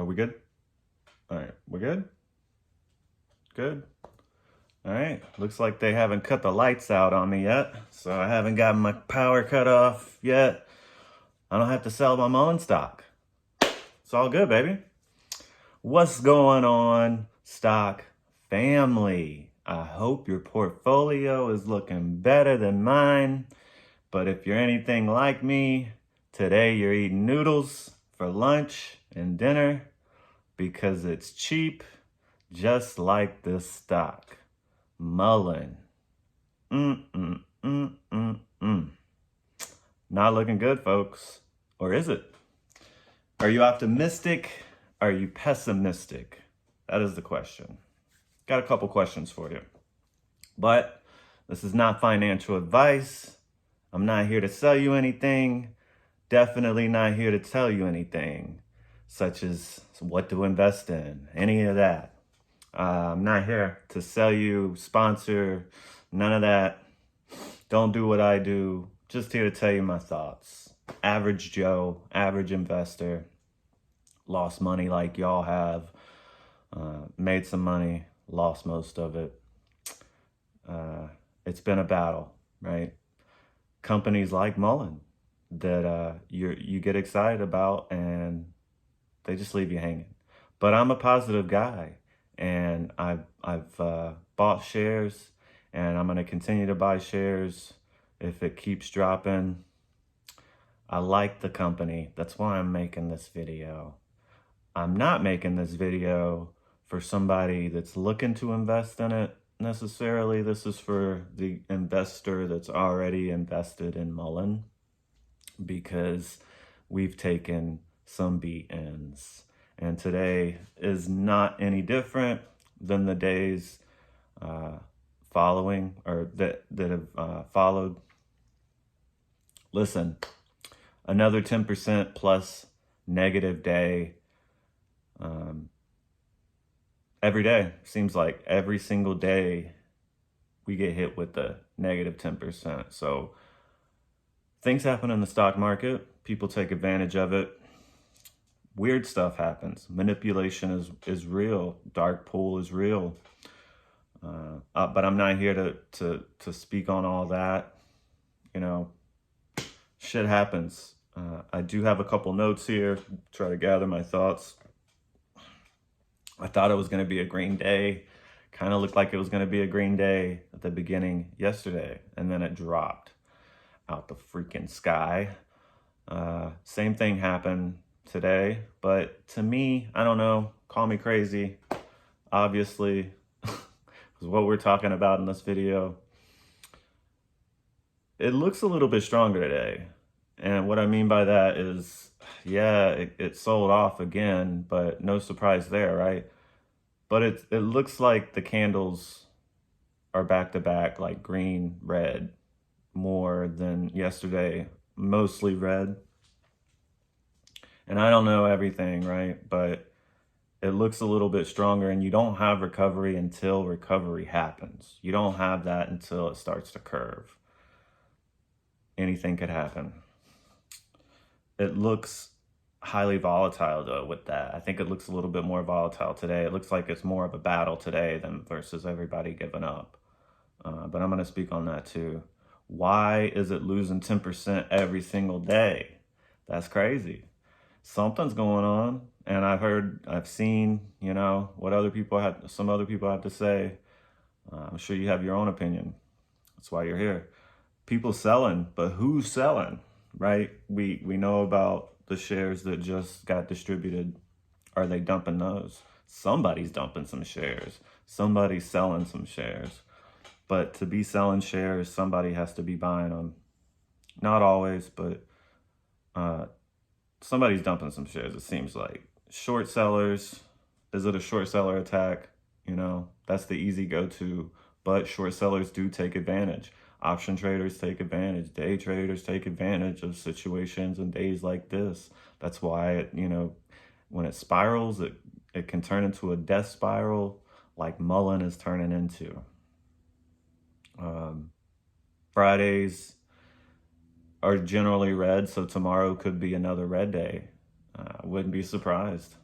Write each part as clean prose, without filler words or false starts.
we good? All right, we're good? Good. All right, looks like they haven't cut the lights out on me yet, so I haven't gotten my power cut off yet. I don't have to sell my MULN stock. It's all good, baby. What's going on, stock family? I hope your portfolio is looking better than mine, but if you're anything like me, today you're eating noodles for lunch and dinner because it's cheap, just like this stock. MULN. Not looking good, folks. Or is it? Are you optimistic? Are you pessimistic? That is the question. Got a couple questions for you. But this is not financial advice. I'm not here to sell you anything. Definitely not here to tell you anything, such as what to invest in, any of that. I'm not here to sell you, sponsor, none of that. Don't do what I do. Just here to tell you my thoughts. Average Joe, average investor, lost money like y'all have, made some money, lost most of it. It's been a battle, right? Companies like MULN that you get excited about and they just leave you hanging. But I'm a positive guy, and I've bought shares, and I'm going to continue to buy shares if it keeps dropping. I like the company. That's why I'm making this video. I'm not making this video for somebody that's looking to invest in it necessarily. This is for the investor that's already invested in MULN, because we've taken some beatings. And today is not any different than the days following, or that have followed. Listen, another 10% plus negative day. Every day, seems like every single day we get hit with the negative 10%. So things happen in the stock market. People take advantage of it. Weird stuff happens. Manipulation is real. Dark pool is real. But I'm not here to speak on all that. You know, shit happens. I do have a couple notes here, try to gather my thoughts. I thought it was going to be a green day. Kind of looked like it was going to be a green day at the beginning yesterday, and then it dropped out the freaking sky. Same thing happened today, but to me, I don't know, call me crazy, obviously, because what we're talking about in this video, it looks a little bit stronger today. And what I mean by that is, yeah, it sold off again, but no surprise there, right? But it looks like the candles are back to back, like green, red, more than yesterday, mostly red. And I don't know everything, right? But it looks a little bit stronger, and you don't have recovery until recovery happens. You don't have that until it starts to curve. Anything could happen. It looks highly volatile though with that. I think it looks a little bit more volatile today. It looks like it's more of a battle today than versus everybody giving up. But I'm going to speak on that too. Why is it losing 10% every single day? That's crazy. Something's going on, and I've seen, you know, what some other people have to say. I'm sure you have your own opinion. That's why you're here. People selling, but who's selling, right? We know about the shares that just got distributed. Are they dumping those? Somebody's dumping some shares. Somebody's selling some shares. But to be selling shares, somebody has to be buying them. Not always, but somebody's dumping some shares, it seems like. Short sellers, is it a short seller attack? You know, that's the easy go-to, but short sellers do take advantage. Option traders take advantage. Day traders take advantage of situations and days like this. That's why, when it spirals, it can turn into a death spiral like MULN is turning into. Fridays are generally red, so tomorrow could be another red day. I wouldn't be surprised.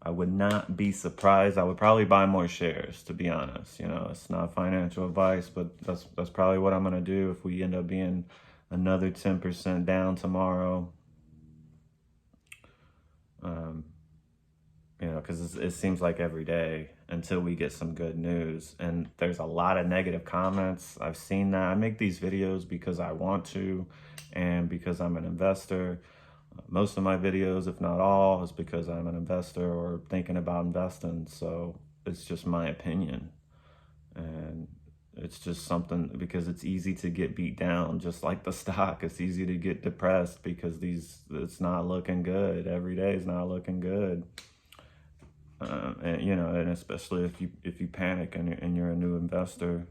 I would not be surprised. I would probably buy more shares, to be honest. You know, it's not financial advice, but that's probably what I'm gonna do if we end up being another 10% down tomorrow. Um, you know, because it seems like every day until we get some good news. And there's a lot of negative comments. I've seen that. I make these videos because I want to and because I'm an investor. Most of my videos, if not all, is because I'm an investor or thinking about investing. So it's just my opinion. And it's just something because it's easy to get beat down, just like the stock. It's easy to get depressed because it's not looking good. Every day is not looking good. And you know, and especially if you panic and you're a new investor.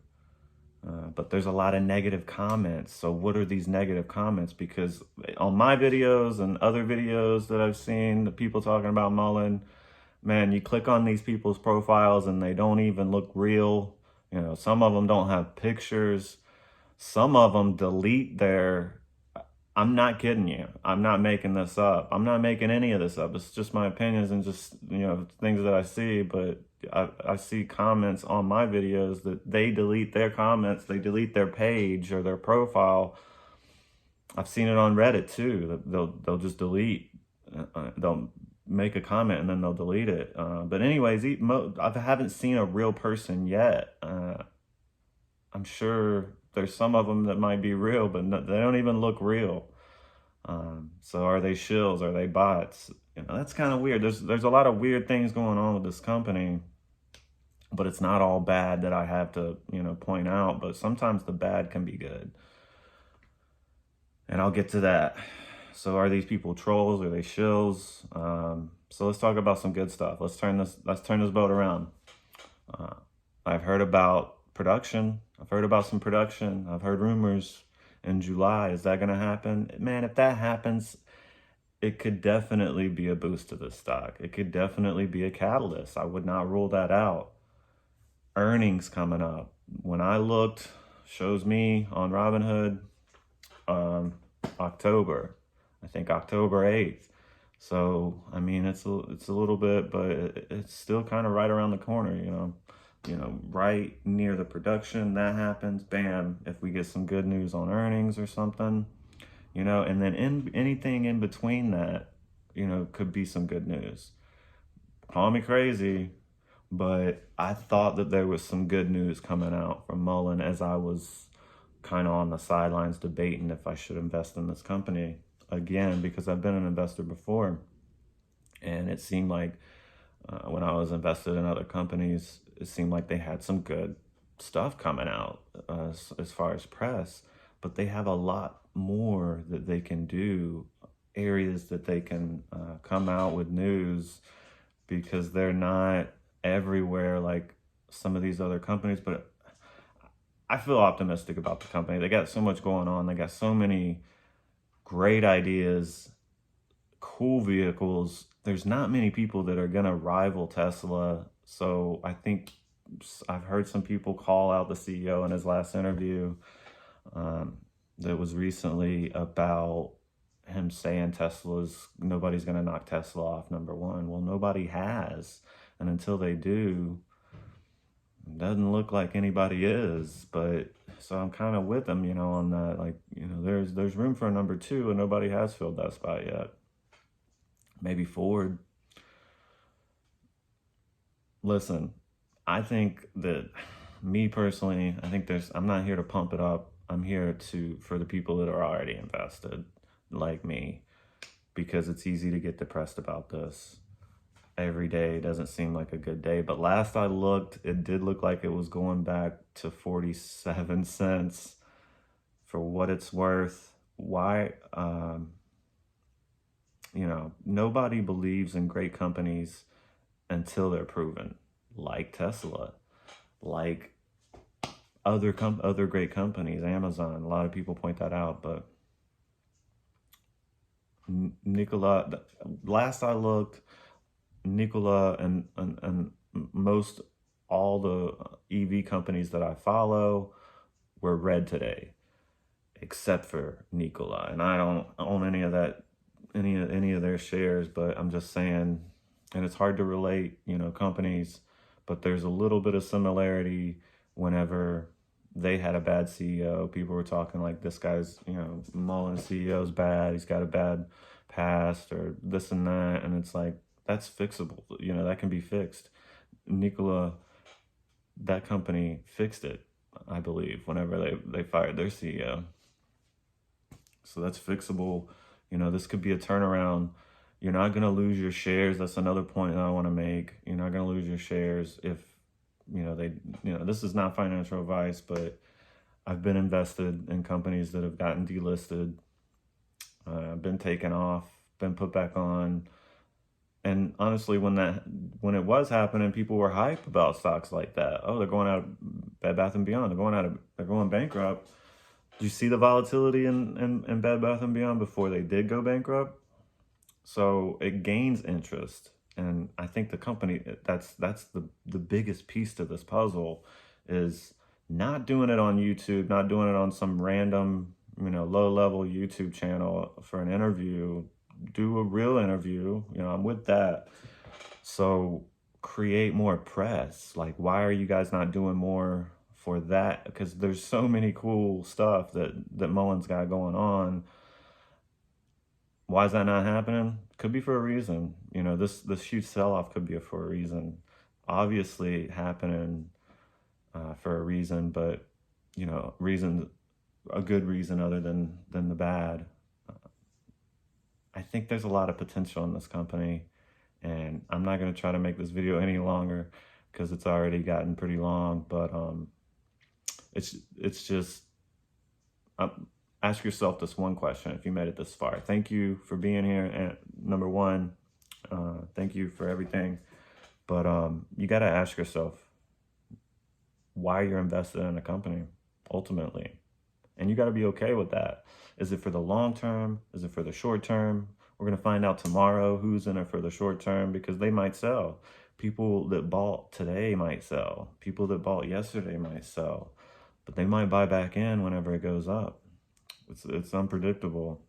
But there's a lot of negative comments. So what are these negative comments? Because on my videos and other videos that I've seen, the people talking about MULN, man, you click on these people's profiles and they don't even look real. You know, some of them don't have pictures. Some of them delete their, I'm not kidding you. I'm not making this up. I'm not making any of this up. It's just my opinions and just, you know, things that I see. But I see comments on my videos that they delete their comments. They delete their page or their profile. I've seen it on Reddit too. They'll just delete. They'll make a comment and then they'll delete it. But anyways, I haven't seen a real person yet. I'm sure there's some of them that might be real, but no, they don't even look real. So are they shills? Are they bots? You know, that's kind of weird. There's a lot of weird things going on with this company, but it's not all bad that I have to, you know, point out. But sometimes the bad can be good, and I'll get to that. So are these people trolls? Are they shills? So let's talk about some good stuff. Let's turn this boat around. I've heard about production. I've heard about some production. I've heard rumors in July. Is that going to happen? Man, if that happens, it could definitely be a boost to the stock. It could definitely be a catalyst. I would not rule that out. Earnings coming up. When I looked, shows me on Robinhood, October. I think October 8th. So, I mean, it's a little bit, but it's still kind of right around the corner, you know. You know, right near the production, that happens, bam, if we get some good news on earnings or something, you know, and then anything in between that, you know, could be some good news. Call me crazy, but I thought that there was some good news coming out from MULN as I was kind of on the sidelines debating if I should invest in this company again, because I've been an investor before, and it seemed like when I was invested in other companies, it seemed like they had some good stuff coming out as far as press, but they have a lot more that they can do, areas that they can come out with news, because they're not everywhere like some of these other companies. But I feel optimistic about the company. They got so much going on. They got so many great ideas, cool vehicles. There's not many people that are going to rival Tesla. So I think I've heard some people call out the CEO in his last interview that was recently about him saying nobody's going to knock Tesla off number one. Well, nobody has. And until they do, it doesn't look like anybody is. But so I'm kind of with them, you know, on that. Like, you know, there's room for a number two, and nobody has filled that spot yet. Maybe Ford. Listen, I think that, me personally, I think I'm not here to pump it up. I'm here for the people that are already invested, like me, because it's easy to get depressed about this. Every day doesn't seem like a good day. But last I looked, it did look like it was going back to 47 cents. For what it's worth, why, you know, nobody believes in great companies until they're proven, like Tesla, like other great companies, Amazon. A lot of people point that out, but Nikola, last I looked, Nikola and most all the EV companies that I follow were red today, except for Nikola. And I don't own any of that, any of their shares, but I'm just saying, and it's hard to relate, companies, but there's a little bit of similarity. Whenever they had a bad CEO, people were talking like, this guy's, MULN CEO's bad, he's got a bad past, or this and that, and it's like, that's fixable, that can be fixed. Nikola, that company fixed it, I believe, whenever they fired their CEO. So that's fixable. This could be a turnaround. You're not going to lose your shares. That's another point that I want to make. You're not going to lose your shares if, this is not financial advice, but I've been invested in companies that have gotten delisted, been taken off, been put back on. And honestly, when it was happening, people were hype about stocks like that. Oh, they're going out, Bed Bath and Beyond. They're going bankrupt. Do you see the volatility in Bed Bath and Beyond before they did go bankrupt? So it gains interest, and I think the company, that's the biggest piece to this puzzle, is not doing it on YouTube, not doing it on some random, low level YouTube channel for an interview. Do a real interview. I'm with that. So create more press. Like, why are you guys not doing more for that? Because there's so many cool stuff that MULN's got going on. Why is that not happening? Could be for a reason. This huge sell-off could be for a reason. Obviously happening for a reason, but a good reason other than the bad. I think there's a lot of potential in this company, and I'm not going to try to make this video any longer because it's already gotten pretty long. But it's just, ask yourself this one question if you made it this far. Thank you for being here. And number one, thank you for everything. But you got to ask yourself why you're invested in a company ultimately. And you got to be okay with that. Is it for the long term? Is it for the short term? We're going to find out tomorrow who's in it for the short term, because they might sell. People that bought today might sell. People that bought yesterday might sell. But they might buy back in whenever it goes up. It's unpredictable.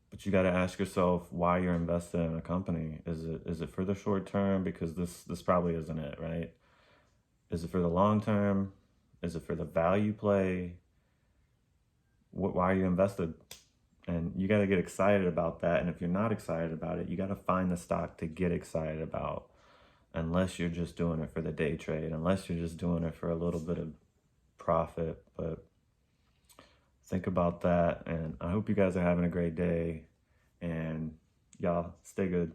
But you got to ask yourself why you're invested in a company. Is it for the short term? Because this probably isn't it, right? Is it for the long term? Is it for the value play? Why are you invested? And you got to get excited about that. And if you're not excited about it, you got to find the stock to get excited about. Unless you're just doing it for the day trade, unless you're just doing it for a little bit of profit. But think about that. And I hope you guys are having a great day. And y'all stay good.